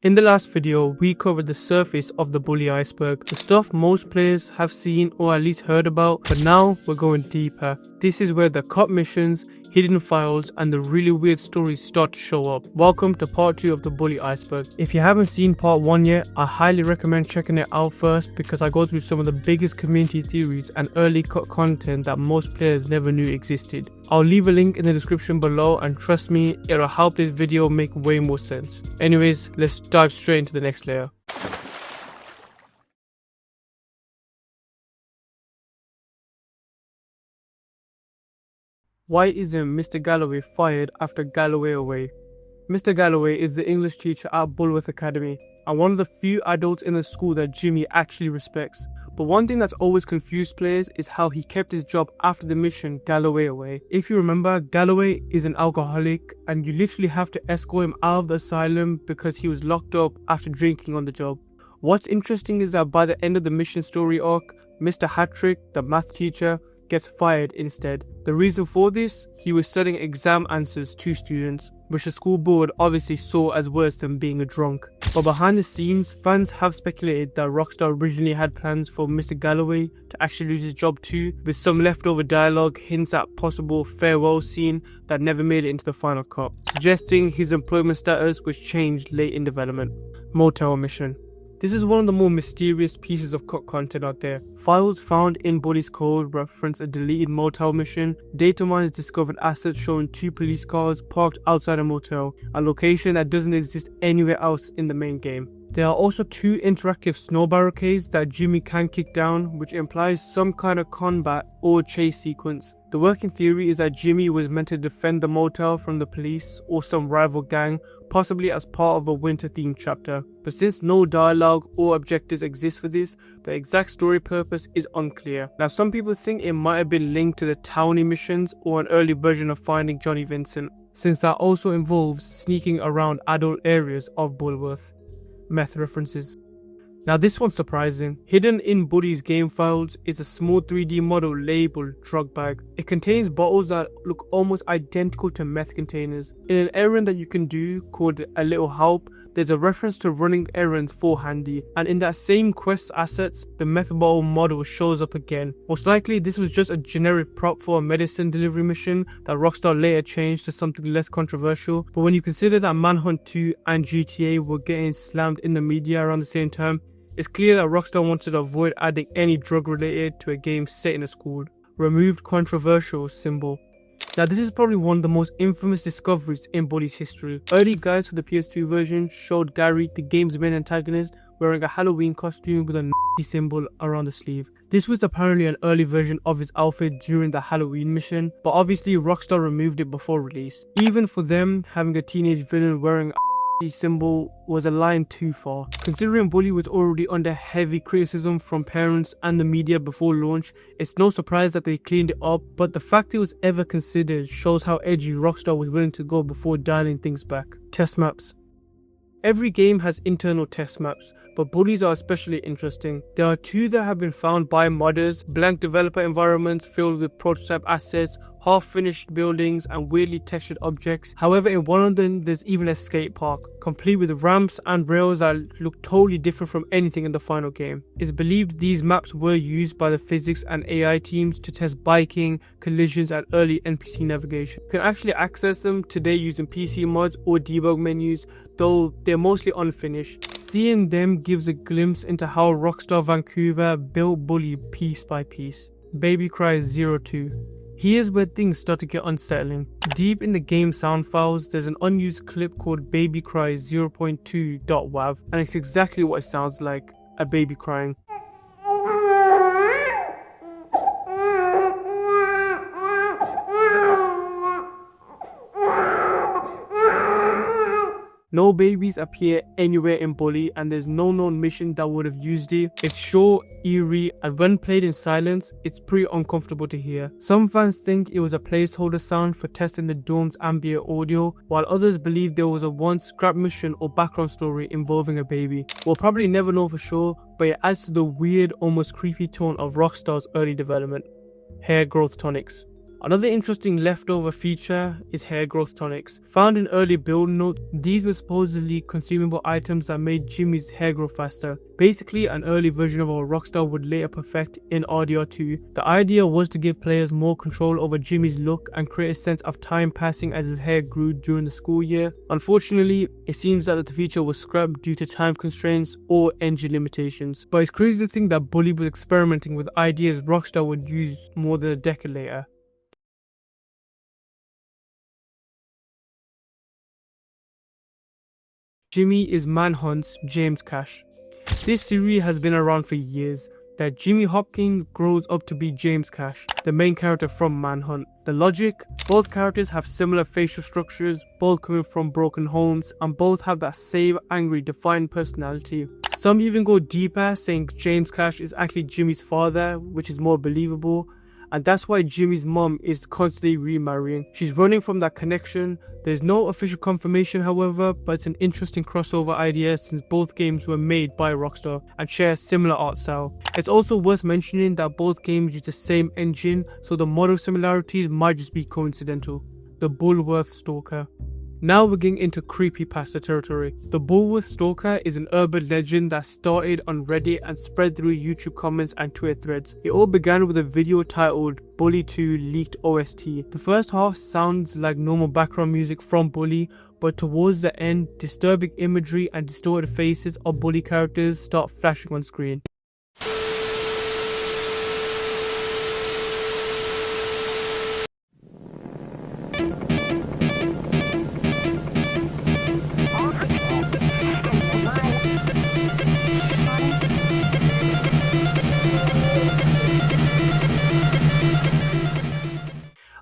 In the last video, we covered the surface of the Bully Iceberg, the stuff most players have seen or at least heard about, but now we're going deeper. This is where the cop missions, hidden files, and the really weird stories start to show up. Welcome to part 2 of the Bully Iceberg. If you haven't seen part 1 yet, I highly recommend checking it out first because I go through some of the biggest community theories and early cut content that most players never knew existed. I'll leave a link in the description below, and trust me, it'll help this video make way more sense. Anyways, let's dive straight into the next layer. Why isn't Mr. Galloway fired after Galloway away? Mr. Galloway is the English teacher at Bulworth Academy and one of the few adults in the school that Jimmy actually respects. But one thing that's always confused players is how he kept his job after the mission Galloway away. If you remember, Galloway is an alcoholic and you literally have to escort him out of the asylum because he was locked up after drinking on the job. What's interesting is that by the end of the mission story arc, Mr. Hattrick, the math teacher, gets fired instead. The reason for this, he was studying exam answers to students, which the school board obviously saw as worse than being a drunk. But behind the scenes, fans have speculated that Rockstar originally had plans for Mr. Galloway to actually lose his job too, with some leftover dialogue hints at possible farewell scene that never made it into the final cut, suggesting his employment status was changed late in development. Motel mission. This is one of the more mysterious pieces of cut content out there. Files found in Bully's code reference a deleted motel mission. Data miners discovered assets showing 2 police cars parked outside a motel, a location that doesn't exist anywhere else in the main game. There are also 2 interactive snow barricades that Jimmy can kick down, which implies some kind of combat or chase sequence. The working theory is that Jimmy was meant to defend the motel from the police or some rival gang, possibly as part of a winter themed chapter. But since no dialogue or objectives exist for this, the exact story purpose is unclear. Now some people think it might have been linked to the Townie missions or an early version of Finding Johnny Vincent, since that also involves sneaking around adult areas of Bulworth. Meth references. Now this one's surprising. Hidden in Bully's game files is a small 3D model labeled drug bag. It contains bottles that look almost identical to meth containers. In an errand that you can do called A Little Help, there's a reference to running errands for Handy, and in that same quest assets, the meth bottle model shows up again. Most likely this was just a generic prop for a medicine delivery mission that Rockstar later changed to something less controversial, but when you consider that Manhunt 2 and GTA were getting slammed in the media around the same time, it's clear that Rockstar wanted to avoid adding any drug related to a game set in a school. Removed controversial symbol. Now this is probably one of the most infamous discoveries in Bully's history. Early guides for the PS2 version showed Gary, the game's main antagonist, wearing a Halloween costume with a Nazi symbol around the sleeve. This was apparently an early version of his outfit during the Halloween mission, but obviously Rockstar removed it before release. Even for them, having a teenage villain wearing a symbol was a line too far. Considering Bully was already under heavy criticism from parents and the media before launch, it's no surprise that they cleaned it up, but the fact it was ever considered shows how edgy Rockstar was willing to go before dialing things back. Test maps. Every game has internal test maps, but Bully's are especially interesting. There are 2 that have been found by modders, blank developer environments filled with prototype assets, half-finished buildings and weirdly textured objects. However, in one of them there's even a skate park, complete with ramps and rails that look totally different from anything in the final game. It's believed these maps were used by the physics and AI teams to test biking, collisions and early NPC navigation. You can actually access them today using PC mods or debug menus, though they're mostly unfinished. Seeing them gives a glimpse into how Rockstar Vancouver built Bully piece by piece. Baby Cry 02. Here's where things start to get unsettling. Deep in the game sound files, there's an unused clip called Baby Cry 0.2.wav, and it's exactly what it sounds like, a baby crying. No babies appear anywhere in Bully, and there's no known mission that would have used it. It's short, eerie, and when played in silence, it's pretty uncomfortable to hear. Some fans think it was a placeholder sound for testing the dorm's ambient audio, while others believe there was a once scrap mission or background story involving a baby. We'll probably never know for sure, but it adds to the weird, almost creepy tone of Rockstar's early development. Hair growth tonics. Another interesting leftover feature is hair growth tonics. Found in early build notes, these were supposedly consumable items that made Jimmy's hair grow faster. Basically, an early version of what Rockstar would later perfect in RDR2. The idea was to give players more control over Jimmy's look and create a sense of time passing as his hair grew during the school year. Unfortunately, it seems that the feature was scrapped due to time constraints or engine limitations. But it's crazy to think that Bully was experimenting with ideas Rockstar would use more than a decade later. Jimmy is Manhunt's James Cash. This series has been around for years, that Jimmy Hopkins grows up to be James Cash, the main character from Manhunt. The logic? Both characters have similar facial structures, both coming from broken homes, and both have that same angry, defined personality. Some even go deeper, saying James Cash is actually Jimmy's father, which is more believable. And that's why Jimmy's mom is constantly remarrying. She's running from that connection. There's no official confirmation, however, but it's an interesting crossover idea since both games were made by Rockstar and share a similar art style. It's also worth mentioning that both games use the same engine, so the model similarities might just be coincidental. The Bulworth Stalker. Now we're getting into creepypasta territory. The Bulworth Stalker is an urban legend that started on Reddit and spread through YouTube comments and Twitter threads. It all began with a video titled Bully 2 Leaked OST. The first half sounds like normal background music from Bully, but towards the end, disturbing imagery and distorted faces of Bully characters start flashing on screen.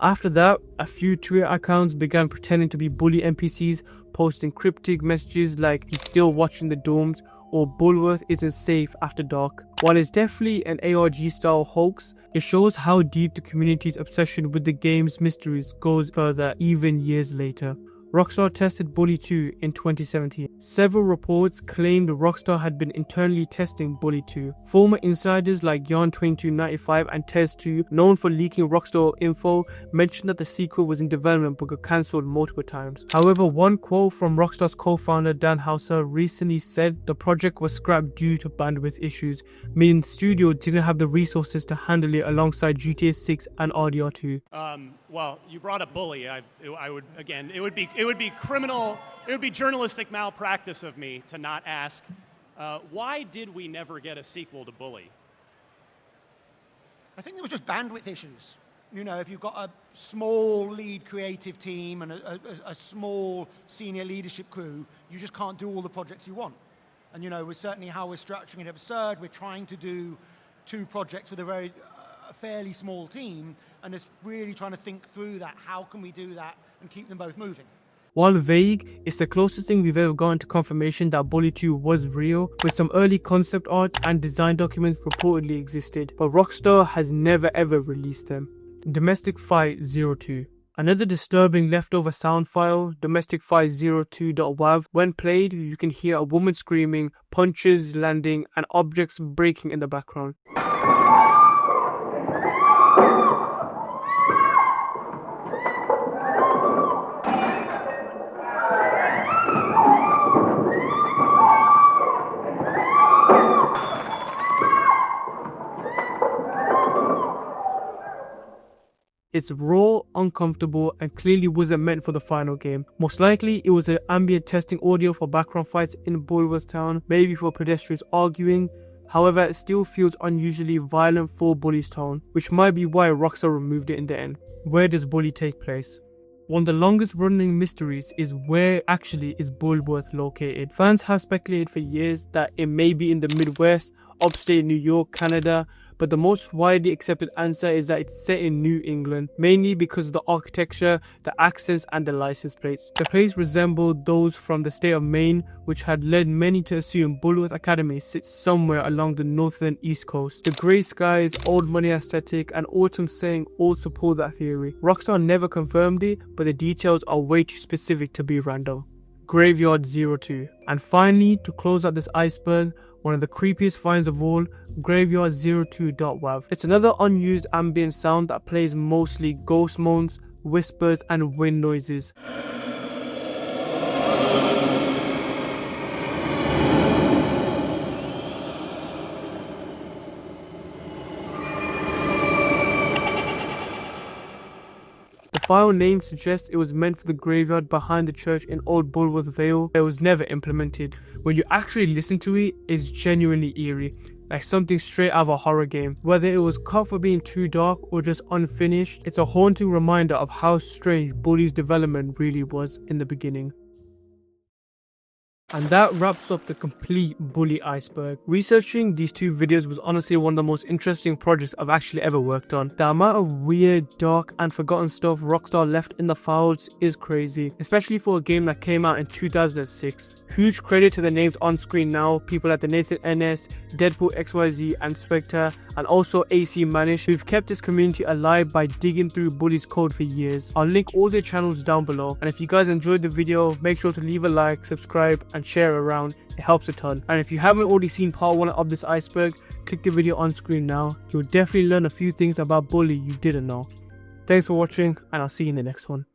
After that, a few Twitter accounts began pretending to be Bully NPCs, posting cryptic messages like "he's still watching the dorms" or "Bulworth isn't safe after dark." While it's definitely an ARG style hoax, it shows how deep the community's obsession with the game's mysteries goes further even years later. Rockstar tested Bully 2 in 2017. Several reports claimed Rockstar had been internally testing Bully 2. Former insiders like Yarn2295 and Tez2, known for leaking Rockstar info, mentioned that the sequel was in development but got cancelled multiple times. However, one quote from Rockstar's co-founder Dan Houser recently said the project was scrapped due to bandwidth issues, meaning the studio didn't have the resources to handle it alongside GTA 6 and RDR2. Well, you brought up Bully. It would be criminal, it would be journalistic malpractice of me to not ask, why did we never get a sequel to Bully? I think there was just bandwidth issues. You know, if you've got a small lead creative team and a small senior leadership crew, you just can't do all the projects you want. And you know, certainly how we're structuring it absurd. We're trying to do 2 projects with a fairly small team, and just really trying to think through that. How can we do that and keep them both moving? While vague, it's the closest thing we've ever gotten to confirmation that Bully 2 was real, with some early concept art and design documents reportedly existed, but Rockstar has never ever released them. Domestic Fight 02. Another disturbing leftover sound file, Domestic Fight 02.wav. When played, you can hear a woman screaming, punches landing, and objects breaking in the background. It's raw, uncomfortable, and clearly wasn't meant for the final game. Most likely, it was an ambient testing audio for background fights in Bulworth Town, maybe for pedestrians arguing. However, it still feels unusually violent for Bully's tone, which might be why Rockstar removed it in the end. Where does Bully take place? One of the longest running mysteries is where actually is Bulworth located. Fans have speculated for years that it may be in the Midwest, upstate New York, Canada, but the most widely accepted answer is that it's set in New England, mainly because of the architecture, the accents, and the license plates. The place resembled those from the state of Maine, which had led many to assume Bulworth Academy sits somewhere along the northern east coast. The grey skies, old money aesthetic, and autumn setting all support that theory. Rockstar never confirmed it, but the details are way too specific to be random. Graveyard 02. And finally, to close out this iceberg, one of the creepiest finds of all, Graveyard 02.wav. It's another unused ambient sound that plays mostly ghost moans, whispers and wind noises. The file name suggests it was meant for the graveyard behind the church in Old Bulworth Vale. It was never implemented. When you actually listen to it, it's genuinely eerie, like something straight out of a horror game. Whether it was cut for being too dark or just unfinished, it's a haunting reminder of how strange Bully's development really was in the beginning. And that wraps up the complete Bully Iceberg. Researching these two videos was honestly one of the most interesting projects I've actually ever worked on. The amount of weird, dark and forgotten stuff Rockstar left in the files is crazy, especially for a game that came out in 2006. Huge credit to the names on screen now, people like the Nathan NS, Deadpool XYZ and Spectre, and also AC Manish, who've kept this community alive by digging through Bully's code for years. I'll link all their channels down below, and if you guys enjoyed the video, make sure to leave a like, subscribe and share around. It helps a ton. And if you haven't already seen part 1 of this iceberg, click the video on screen now. You'll definitely learn a few things about Bully you didn't know. Thanks for watching, and I'll see you in the next one.